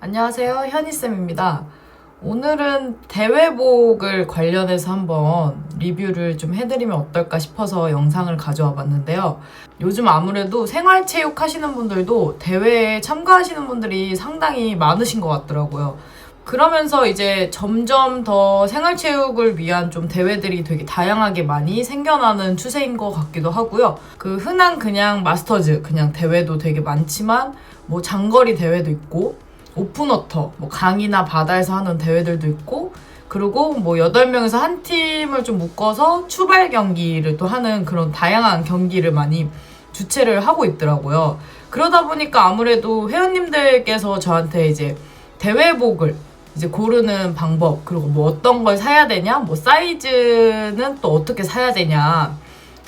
안녕하세요, 현희쌤입니다. 오늘은 대회복을 관련해서 한번 리뷰를 좀 해드리면 어떨까 싶어서 영상을 가져와 봤는데요. 요즘 아무래도 생활체육 하시는 분들도 대회에 참가하시는 분들이 상당히 많으신 것 같더라고요. 그러면서 이제 점점 더 생활체육을 위한 좀 대회들이 되게 다양하게 많이 생겨나는 추세인 것 같기도 하고요. 그 흔한 그냥 마스터즈, 그냥 대회도 되게 많지만 뭐 장거리 대회도 있고 오픈워터, 뭐 강이나 바다에서 하는 대회들도 있고, 그리고 뭐 8명에서 한 팀을 좀 묶어서 추발 경기를 또 하는 그런 다양한 경기를 많이 주최를 하고 있더라고요. 그러다 보니까 아무래도 회원님들께서 저한테 이제 대회복을 이제 고르는 방법, 그리고 뭐 어떤 걸 사야 되냐, 뭐 사이즈는 또 어떻게 사야 되냐,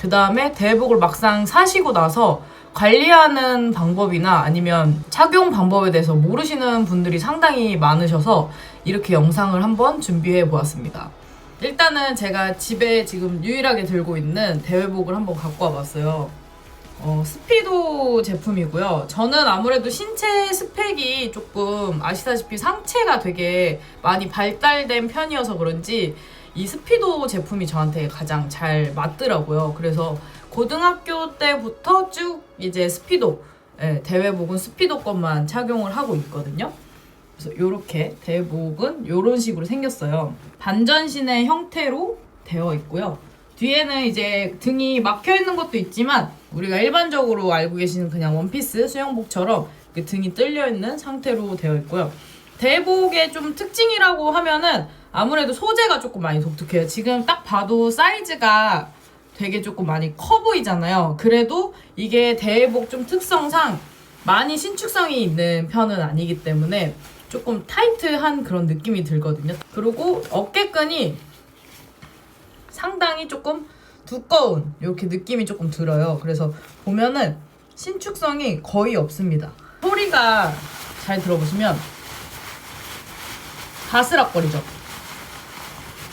그 다음에 대회복을 막상 사시고 나서 관리하는 방법이나 아니면 착용 방법에 대해서 모르시는 분들이 상당히 많으셔서 이렇게 영상을 한번 준비해 보았습니다. 일단은 제가 집에 지금 유일하게 들고 있는 대회복을 한번 갖고 와봤어요. 스피도 제품이고요. 저는 아무래도 신체 스펙이 조금 아시다시피 상체가 되게 많이 발달된 편이어서 그런지 이 스피도 제품이 저한테 가장 잘 맞더라고요. 그래서 고등학교 때부터 쭉 이제 스피도, 대회복은 스피도 것만 착용을 하고 있거든요. 그래서 이렇게 대회복은 이런 식으로 생겼어요. 반전신의 형태로 되어 있고요. 뒤에는 이제 등이 막혀 있는 것도 있지만 우리가 일반적으로 알고 계시는 그냥 원피스 수영복처럼 그 등이 뚫려 있는 상태로 되어 있고요. 대회복의 좀 특징이라고 하면은 아무래도 소재가 조금 많이 독특해요. 지금 딱 봐도 사이즈가 되게 조금 많이 커 보이잖아요. 그래도 이게 대회복 좀 특성상 많이 신축성이 있는 편은 아니기 때문에 조금 타이트한 그런 느낌이 들거든요. 그리고 어깨끈이 상당히 조금 두꺼운 이렇게 느낌이 조금 들어요. 그래서 보면은 신축성이 거의 없습니다. 소리가 잘 들어보시면 바스락거리죠.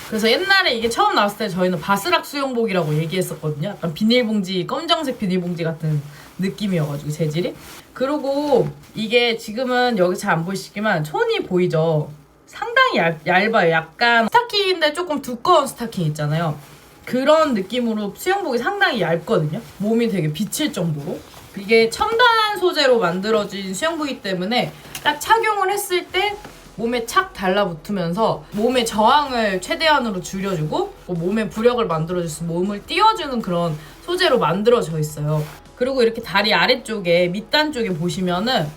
그래서 옛날에 이게 처음 나왔을 때 저희는 바스락 수영복이라고 얘기했었거든요. 약간 비닐봉지, 검정색 비닐봉지 같은 느낌이어가지고 재질이. 그리고 이게 지금은 여기 잘 안 보이시지만 촌이 보이죠? 상당히 얇아요. 약간 스타킹인데 조금 두꺼운 스타킹 있잖아요. 그런 느낌으로 수영복이 상당히 얇거든요. 몸이 되게 비칠 정도로. 이게 첨단 소재로 만들어진 수영복이기 때문에 딱 착용을 했을 때 몸에 착 달라붙으면서 몸의 저항을 최대한으로 줄여주고 몸의 부력을 만들어줘서 몸을 띄워주는 그런 소재로 만들어져 있어요. 그리고 이렇게 다리 아래쪽에 밑단 쪽에 보시면은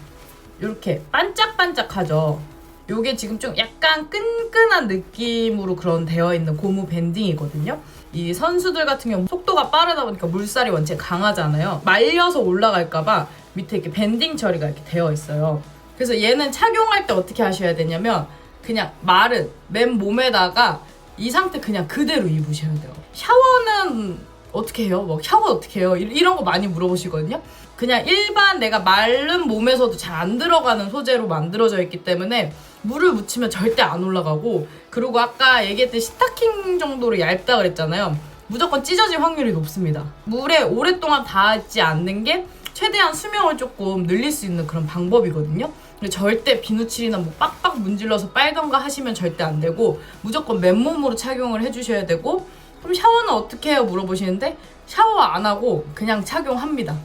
이렇게 반짝반짝하죠. 요게 지금 좀 약간 끈끈한 느낌으로 그런 되어 있는 고무 밴딩이거든요. 이 선수들 같은 경우 속도가 빠르다 보니까 물살이 원체 강하잖아요. 말려서 올라갈까봐 밑에 이렇게 밴딩 처리가 이렇게 되어 있어요. 그래서 얘는 착용할 때 어떻게 하셔야 되냐면 그냥 마른 맨 몸에다가 이 상태 그냥 그대로 입으셔야 돼요. 샤워는 어떻게 해요? 뭐 샤워 어떻게 해요? 이런 거 많이 물어보시거든요. 그냥 일반 내가 마른 몸에서도 잘 안 들어가는 소재로 만들어져 있기 때문에 물을 묻히면 절대 안 올라가고, 그리고 아까 얘기했듯이 스타킹 정도로 얇다 그랬잖아요. 무조건 찢어질 확률이 높습니다. 물에 오랫동안 닿지 않는 게 최대한 수명을 조금 늘릴 수 있는 그런 방법이거든요. 근데 절대 비누칠이나 뭐 빡빡 문질러서 빨던가 하시면 절대 안 되고 무조건 맨몸으로 착용을 해주셔야 되고, 그럼 샤워는 어떻게 해요? 물어보시는데 샤워 안 하고 그냥 착용합니다.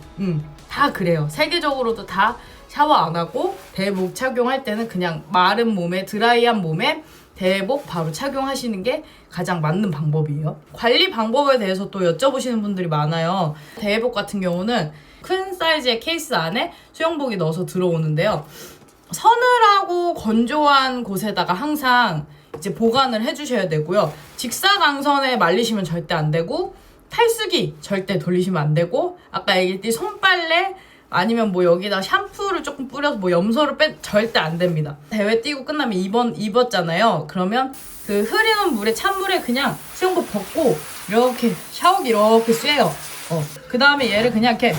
다 그래요. 세계적으로도 다 샤워 안 하고 대회복 착용할 때는 그냥 마른 몸에, 드라이한 몸에 대회복 바로 착용하시는 게 가장 맞는 방법이에요. 관리 방법에 대해서 또 여쭤보시는 분들이 많아요. 대회복 같은 경우는 큰 사이즈의 케이스 안에 수영복이 넣어서 들어오는데요. 서늘하고 건조한 곳에다가 항상 이제 보관을 해주셔야 되고요. 직사광선에 말리시면 절대 안 되고, 탈수기 절대 돌리시면 안 되고, 아까 얘기했듯이 손빨래 아니면 뭐 여기다 샴푸를 조금 뿌려서 뭐 염소를 절대 안 됩니다. 대회 뛰고 끝나면 입었잖아요. 그러면 그 흐르는 물에, 찬물에 그냥 수영복 벗고 이렇게 샤워기 이렇게 쐬요. 그 다음에 얘를 그냥 이렇게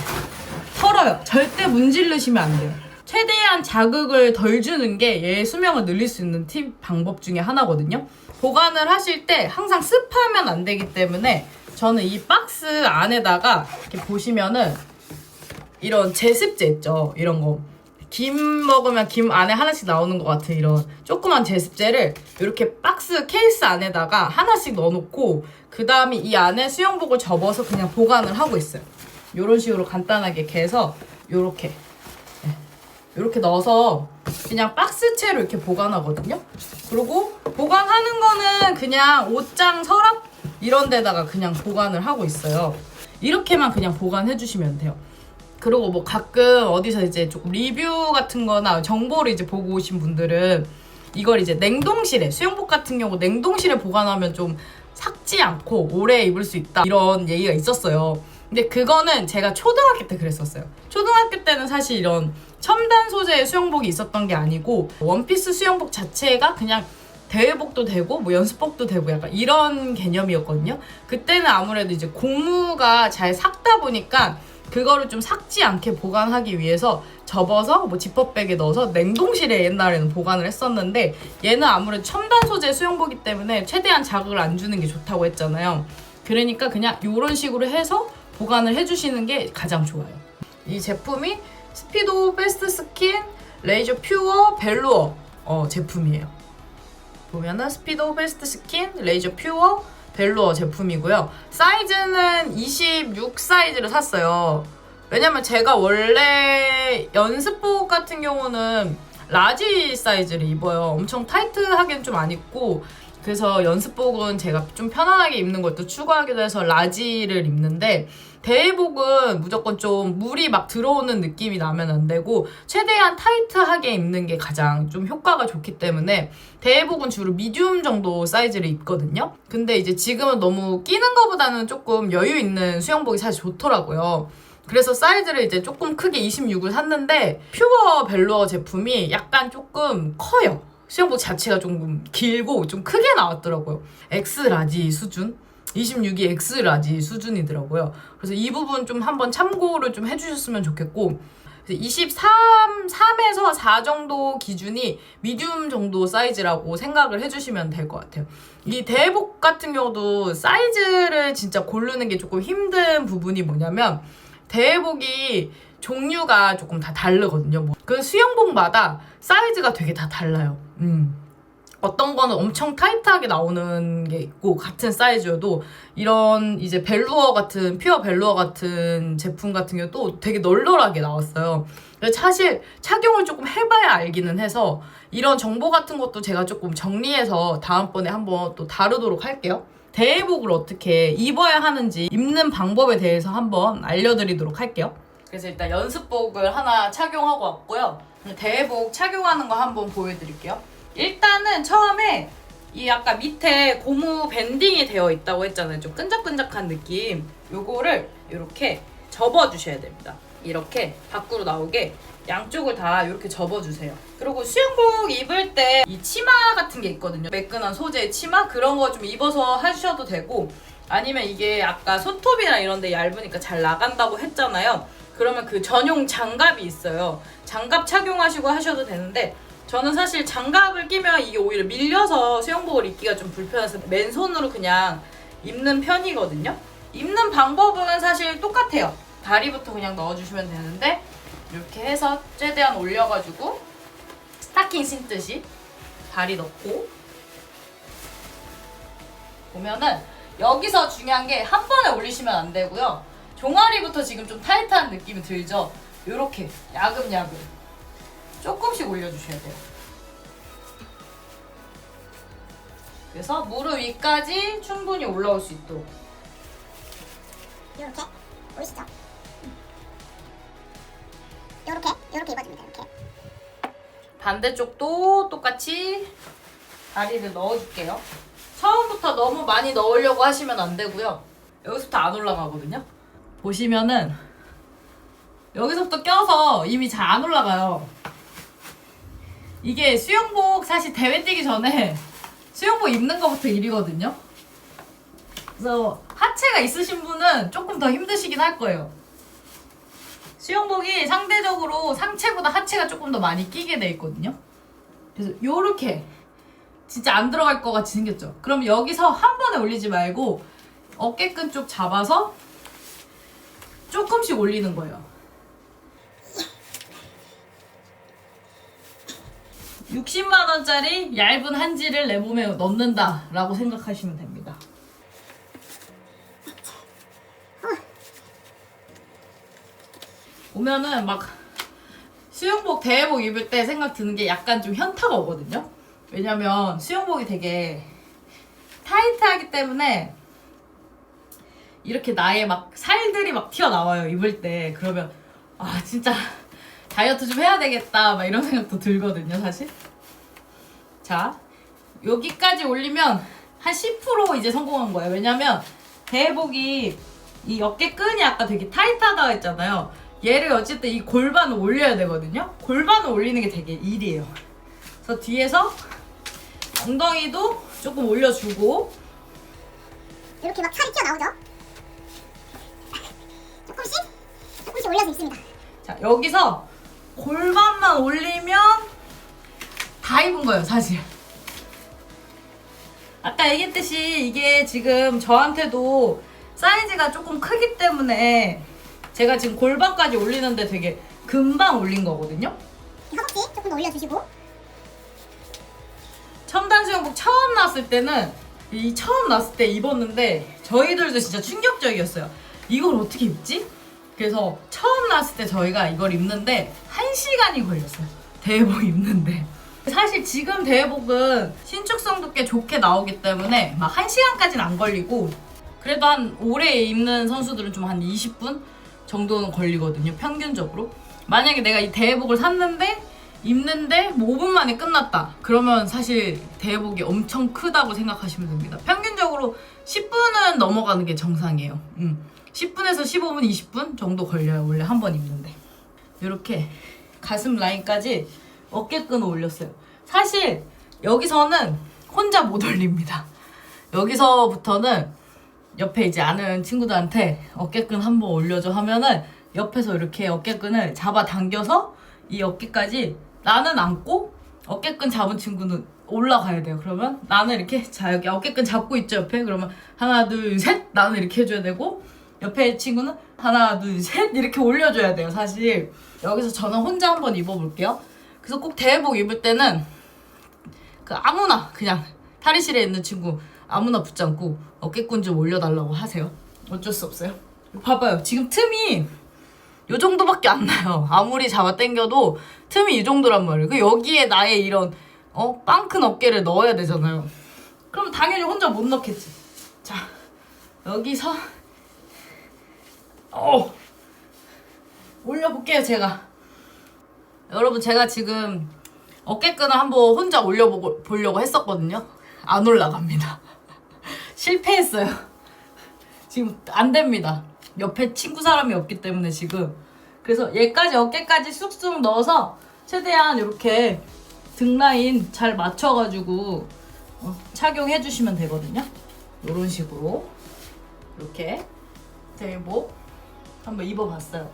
털어요. 절대 문지르시면 안 돼요. 최대한 자극을 덜 주는 게 얘의 수명을 늘릴 수 있는 팁 방법 중에 하나거든요. 보관을 하실 때 항상 습하면 안 되기 때문에 저는 이 박스 안에다가 이렇게 보시면은 이런 제습제 있죠. 이런 거 김 먹으면 김 안에 하나씩 나오는 것 같은 이런 조그만 제습제를 이렇게 박스 케이스 안에다가 하나씩 넣어놓고 그 다음에 이 안에 수영복을 접어서 그냥 보관을 하고 있어요. 이런 식으로 간단하게 개서 요렇게 넣어서 그냥 박스채로 이렇게 보관하거든요. 그리고 보관하는 거는 그냥 옷장, 서랍 이런 데다가 그냥 보관을 하고 있어요. 이렇게만 그냥 보관해 주시면 돼요. 그리고 뭐 가끔 어디서 이제 조금 리뷰 같은 거나 정보를 이제 보고 오신 분들은 이걸 이제 냉동실에, 수영복 같은 경우 냉동실에 보관하면 좀 삭지 않고 오래 입을 수 있다 이런 얘기가 있었어요. 근데 그거는 제가 초등학교 때 그랬었어요. 초등학교 때는 사실 이런 첨단 소재의 수영복이 있었던 게 아니고 원피스 수영복 자체가 그냥 대회복도 되고 뭐 연습복도 되고 약간 이런 개념이었거든요. 그때는 아무래도 이제 고무가 잘 삭다 보니까 그거를 좀 삭지 않게 보관하기 위해서 접어서 뭐 지퍼백에 넣어서 냉동실에 옛날에는 보관을 했었는데 얘는 아무래도 첨단 소재 수영복이기 때문에 최대한 자극을 안 주는 게 좋다고 했잖아요. 그러니까 그냥 이런 식으로 해서 보관을 해주시는 게 가장 좋아요. 이 제품이 스피도 패스트 스킨 레이저 퓨어 벨루어 제품이에요. 보면은 스피도 패스트 스킨 레이저 퓨어 벨루어 제품이고요. 사이즈는 26 사이즈를 샀어요. 왜냐면 제가 원래 연습복 같은 경우는 라지 사이즈를 입어요. 엄청 타이트하게는 좀 안 입고 그래서 연습복은 제가 좀 편안하게 입는 것도 추구하기도 해서 라지를 입는데 대회복은 무조건 좀 물이 막 들어오는 느낌이 나면 안 되고 최대한 타이트하게 입는 게 가장 좀 효과가 좋기 때문에 대회복은 주로 미디움 정도 사이즈를 입거든요. 근데 이제 지금은 너무 끼는 것보다는 조금 여유 있는 수영복이 사실 좋더라고요. 그래서 사이즈를 이제 조금 크게 26을 샀는데 퓨어 벨루어 제품이 약간 조금 커요. 수영복 자체가 조금 길고 좀 크게 나왔더라고요. X라지 수준? 26이 X라지 수준이더라고요. 그래서 이 부분 좀 한번 참고를 좀 해주셨으면 좋겠고 3에서 4 정도 기준이 미디움 정도 사이즈라고 생각을 해주시면 될 것 같아요. 이 대회복 같은 경우도 사이즈를 진짜 고르는 게 조금 힘든 부분이 뭐냐면 대회복이 종류가 조금 다 다르거든요. 그 수영복마다 사이즈가 되게 다 달라요. 어떤 거는 엄청 타이트하게 나오는 게 있고 같은 사이즈여도 이런 이제 벨루어 같은 퓨어 벨루어 같은 제품 같은 경우도 되게 널널하게 나왔어요. 그래서 사실 착용을 조금 해봐야 알기는 해서 이런 정보 같은 것도 제가 조금 정리해서 다음번에 한번 또 다루도록 할게요. 대회복을 어떻게 입어야 하는지 입는 방법에 대해서 한번 알려드리도록 할게요. 그래서 일단 연습복을 하나 착용하고 왔고요. 대회복 착용하는 거 한번 보여드릴게요. 일단은 처음에 이 아까 밑에 고무 밴딩이 되어 있다고 했잖아요. 좀 끈적끈적한 느낌. 요거를 이렇게 접어주셔야 됩니다. 이렇게 밖으로 나오게 양쪽을 다 이렇게 접어주세요. 그리고 수영복 입을 때 이 치마 같은 게 있거든요. 매끈한 소재의 치마? 그런 거 좀 입어서 하셔도 되고 아니면 이게 아까 손톱이나 이런 데 얇으니까 잘 나간다고 했잖아요. 그러면 그 전용 장갑이 있어요. 장갑 착용하시고 하셔도 되는데 저는 사실 장갑을 끼면 이게 오히려 밀려서 수영복을 입기가 좀 불편해서 맨손으로 그냥 입는 편이거든요. 입는 방법은 사실 똑같아요. 다리부터 그냥 넣어주시면 되는데 이렇게 해서 최대한 올려가지고 스타킹 신듯이 다리 넣고 보면은 여기서 중요한 게 한 번에 올리시면 안 되고요. 종아리부터 지금 좀 타이트한 느낌이 들죠? 이렇게 야금야금 조금씩 올려주셔야 돼요. 그래서 무릎 위까지 충분히 올라올 수 있도록 이렇게 보이시죠? 이렇게 입어줍니다. 이렇게 반대쪽도 똑같이 다리를 넣어줄게요. 처음부터 너무 많이 넣으려고 하시면 안 되고요. 여기서부터 안 올라가거든요. 보시면은 여기서부터 껴서 이미 잘 안 올라가요. 이게 수영복 사실 대회 뛰기 전에 수영복 입는 것부터 일이거든요. 그래서 하체가 있으신 분은 조금 더 힘드시긴 할 거예요. 수영복이 상대적으로 상체보다 하체가 조금 더 많이 끼게 돼 있거든요. 그래서 요렇게 진짜 안 들어갈 것 같이 생겼죠. 그럼 여기서 한 번에 올리지 말고 어깨끈 쪽 잡아서 조금씩 올리는 거예요. 60만 원짜리 얇은 한지를 내 몸에 넣는다라고 생각하시면 됩니다. 보면은 막 수영복, 대회복 입을 때 생각 드는 게 약간 좀 현타가 오거든요. 왜냐면 수영복이 되게 타이트하기 때문에 이렇게 나의 막 살들이 막 튀어나와요, 입을 때. 그러면 아 진짜 다이어트 좀 해야 되겠다 막 이런 생각도 들거든요, 사실. 자, 여기까지 올리면 한 10% 이제 성공한 거예요. 왜냐면 대회복이 이 어깨끈이 아까 되게 타이트하다고 했잖아요. 얘를 어쨌든 이 골반을 올려야 되거든요. 골반을 올리는 게 되게 일이에요. 그래서 뒤에서 엉덩이도 조금 올려주고 이렇게 막 살이 튀어나오죠? 조금씩 올려서 있습니다. 자, 여기서 골반만 올리면 다 입은 거예요, 사실. 아까 얘기했듯이 이게 지금 저한테도 사이즈가 조금 크기 때문에 제가 지금 골반까지 올리는데 되게 금방 올린 거거든요. 허벅지 조금 더 올려주시고. 첨단 수영복 처음 나왔을 때는 처음 나왔을 때 입었는데 저희들도 진짜 충격적이었어요. 이걸 어떻게 입지? 그래서 처음 나왔을 때 저희가 이걸 입는데 1시간이 걸렸어요. 대회복 입는데. 사실 지금 대회복은 신축성도 꽤 좋게 나오기 때문에 막 1시간까지는 안 걸리고 그래도 한 오래 입는 선수들은 좀 한 20분 정도는 걸리거든요, 평균적으로. 만약에 내가 이 대회복을 샀는데 입는데 뭐 5분 만에 끝났다. 그러면 사실 대회복이 엄청 크다고 생각하시면 됩니다. 평균적으로 10분은 넘어가는 게 정상이에요. 10분에서 15분, 20분 정도 걸려요, 원래 한 번 입는데. 이렇게 가슴 라인까지 어깨끈을 올렸어요. 사실 여기서는 혼자 못 올립니다. 여기서부터는 옆에 이제 아는 친구들한테 어깨끈 한번 올려줘 하면은 옆에서 이렇게 어깨끈을 잡아 당겨서 이 어깨까지 나는 안고 어깨끈 잡은 친구는 올라가야 돼요. 그러면 나는 이렇게 자 여기 어깨끈 잡고 있죠, 옆에. 그러면 하나 둘 셋 나는 이렇게 해줘야 되고 옆에 친구는 하나 둘 셋 이렇게 올려줘야 돼요. 사실 여기서 저는 혼자 한번 입어볼게요. 그래서 꼭 대회복 입을 때는 그 아무나 그냥 탈의실에 있는 친구 아무나 붙잡고 어깨끈 좀 올려달라고 하세요. 어쩔 수 없어요. 봐봐요, 지금 틈이 요 정도밖에 안 나요. 아무리 잡아 당겨도 틈이 이 정도란 말이에요. 그 여기에 나의 이런 빵 큰 어깨를 넣어야 되잖아요. 그럼 당연히 혼자 못 넣겠지. 자, 여기서 올려볼게요, 제가. 여러분, 제가 지금 어깨끈을 한번 혼자 올려보려고 했었거든요. 안 올라갑니다. 실패했어요. 지금 안 됩니다. 옆에 친구 사람이 없기 때문에 지금. 그래서 얘까지 어깨까지 쑥쑥 넣어서 최대한 이렇게 등 라인 잘 맞춰가지고 착용해 주시면 되거든요. 이런 식으로 이렇게 대복 한번 입어봤어요.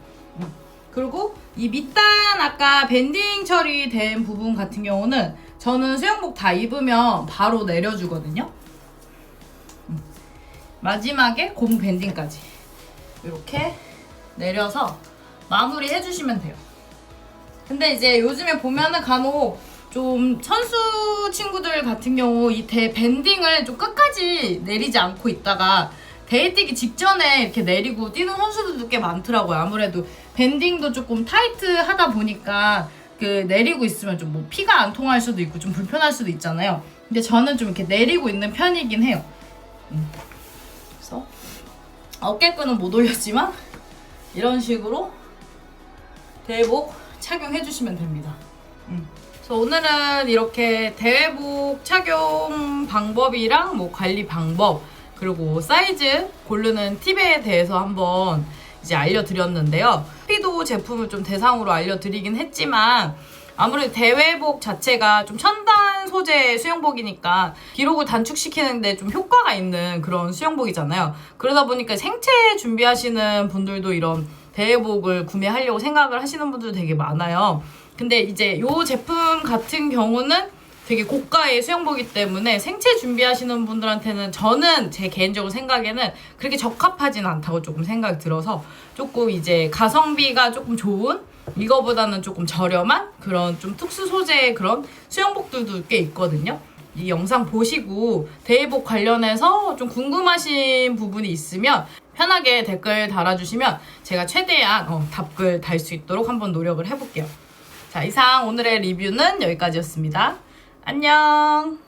그리고 이 밑단 아까 밴딩 처리된 부분 같은 경우는 저는 수영복 다 입으면 바로 내려주거든요. 마지막에 고무 밴딩까지 이렇게 내려서 마무리 해주시면 돼요. 근데 이제 요즘에 보면은 간혹 좀 선수 친구들 같은 경우 이 밴딩을 좀 끝까지 내리지 않고 있다가 대회 뛰기 직전에 이렇게 내리고 뛰는 선수들도 꽤 많더라고요. 아무래도 밴딩도 조금 타이트하다 보니까 그 내리고 있으면 좀 뭐 피가 안 통할 수도 있고 좀 불편할 수도 있잖아요. 근데 저는 좀 이렇게 내리고 있는 편이긴 해요. 그래서 어깨끈은 못 올렸지만 이런 식으로 대회복 착용해주시면 됩니다. 그래서 오늘은 이렇게 대회복 착용 방법이랑 뭐 관리 방법 그리고 사이즈 고르는 팁에 대해서 한번 이제 알려드렸는데요. 스피도 제품을 좀 대상으로 알려드리긴 했지만 아무래도 대회복 자체가 좀 첨단 소재 수영복이니까 기록을 단축시키는데 좀 효과가 있는 그런 수영복이잖아요. 그러다 보니까 생체 준비하시는 분들도 이런 대회복을 구매하려고 생각을 하시는 분들도 되게 많아요. 근데 이제 이 제품 같은 경우는 되게 고가의 수영복이기 때문에 생체 준비하시는 분들한테는 저는 제 개인적으로 생각에는 그렇게 적합하진 않다고 조금 생각이 들어서 조금 이제 가성비가 조금 좋은 이거보다는 조금 저렴한 그런 좀 특수 소재의 그런 수영복들도 꽤 있거든요. 이 영상 보시고 대회복 관련해서 좀 궁금하신 부분이 있으면 편하게 댓글 달아주시면 제가 최대한 답글 달 수 있도록 한번 노력을 해볼게요. 자, 이상 오늘의 리뷰는 여기까지였습니다. 안녕!